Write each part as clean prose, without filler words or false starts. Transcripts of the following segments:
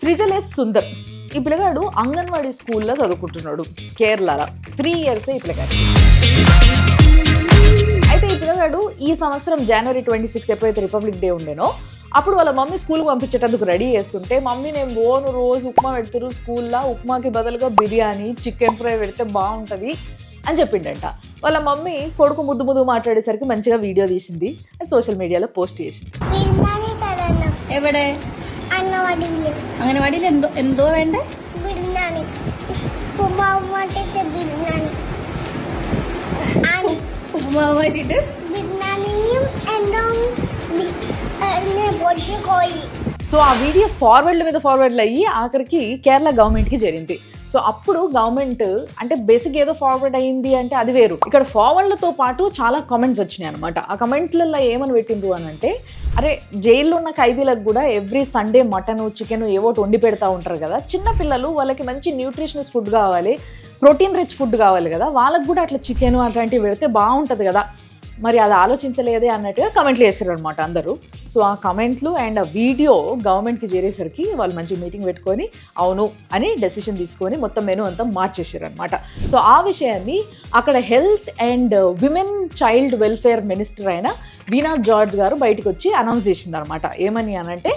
త్రిజలేష్ సుందర్ ఈ పిల్లగాడు అంగన్వాడీ స్కూల్లో చదువుకుంటున్నాడు కేరళలో. 3 years ఈ పిల్లగాడు. అయితే ఈ పిల్లగాడు ఈ సంవత్సరం January 26 ఎప్పుడైతే రిపబ్లిక్ డే ఉండేనో అప్పుడు వాళ్ళ మమ్మీ స్కూల్కి పంపించేటందుకు రెడీ చేస్తుంటే, మమ్మీ నేను పోను, రోజు ఉప్మా పెడుతురు స్కూల్లో, ఉప్మాకి బదులుగా బిర్యానీ చికెన్ ఫ్రై పెడితే బాగుంటుంది అని చెప్పిండంట. వాళ్ళ మమ్మీ కొడుకు ముద్దు ముద్దు మాట్లాడేసరికి మంచిగా వీడియో తీసింది, సోషల్ మీడియాలో పోస్ట్ చేసింది. എവിടെ അംഗനവാടിയിൽ എന്തോ എന്തോ വേണ്ടേ? ബിരിയാണി ഉപ്പുമാവ് മാറ്റിട്ട് ബിരിയാണിയും എന്തോ കോഴി. సో ఆ వీడియో ఫార్వర్డ్ల మీద ఫార్వర్డ్లు అయ్యి ఆఖరికి కేరళ గవర్నమెంట్కి చేరింది. సో అప్పుడు గవర్నమెంట్ అంటే బేసిక్ ఏదో ఫార్వర్డ్ అయ్యింది అంటే అది వేరు, ఇక్కడ ఫార్వర్డ్లతో పాటు చాలా కామెంట్స్ వచ్చినాయి అనమాట. ఆ కమెంట్స్లలో ఏమని పెట్టిండ్రు అని అంటే, అరే జైల్లో ఉన్న ఖైదీలకు కూడా ఎవ్రీ సండే మటన్ చికెన్ ఏవో వండి పెడతా ఉంటారు కదా, చిన్న పిల్లలు వాళ్ళకి మంచి న్యూట్రిషనస్ ఫుడ్ కావాలి, ప్రోటీన్ రిచ్ ఫుడ్ కావాలి కదా, వాళ్ళకు కూడా అట్లా చికెన్ అట్లాంటివి పెడితే బాగుంటుంది కదా, మరి అది ఆలోచించలేదే అన్నట్టుగా కమెంట్లు వేసారు అనమాట అందరూ. సో ఆ కమెంట్లు అండ్ ఆ వీడియో గవర్నమెంట్కి చేరేసరికి వాళ్ళు మంచి మీటింగ్ పెట్టుకొని అవును అని డెసిషన్ తీసుకొని మొత్తం మెనూ అంతా మార్చేసారు అనమాట. సో ఆ విషయాన్ని అక్కడ health and women child welfare minister అయిన వీణా జార్జ్ గారు బయటకు వచ్చి అనౌన్స్ చేసింది అనమాట. ఏమని అనంటే,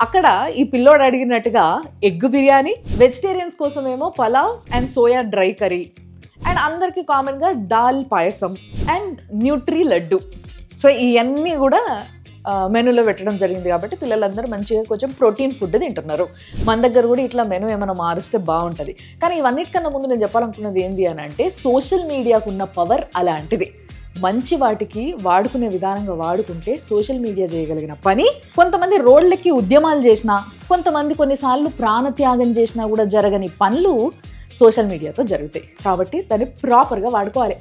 అక్కడ ఈ పిల్లోడు అడిగినట్టుగా ఎగ్ బిర్యానీ, వెజిటేరియన్స్ కోసమేమో pulao and soya dry curry, and అందరికీ కామన్గా దాల్ పాయసం అండ్ న్యూట్రీ లడ్డు. సో ఇవన్నీ కూడా మెనూలో పెట్టడం జరిగింది కాబట్టి పిల్లలందరూ మంచిగా కొంచెం ప్రోటీన్ ఫుడ్ తింటున్నారు. మన దగ్గర కూడా ఇట్లా మెనూ ఏమైనా మారిస్తే బాగుంటుంది. కానీ ఇవన్నిటికన్నా ముందు నేను చెప్పాలనుకున్నది ఏంటి అని అంటే, సోషల్ మీడియాకు ఉన్న పవర్ అలాంటిది. మంచి వాటికి వాడుకునే విధానంగా వాడుకుంటే సోషల్ మీడియా చేయగలిగిన పని కొంతమంది రోడ్లకి ఉద్యమాలు చేసినా, కొంతమంది కొన్నిసార్లు ప్రాణత్యాగం చేసినా కూడా జరగని పనులు సోషల్ మీడియాతో జరుగుతాయి. కాబట్టి దాన్ని ప్రాపర్గా వాడుకోవాలి.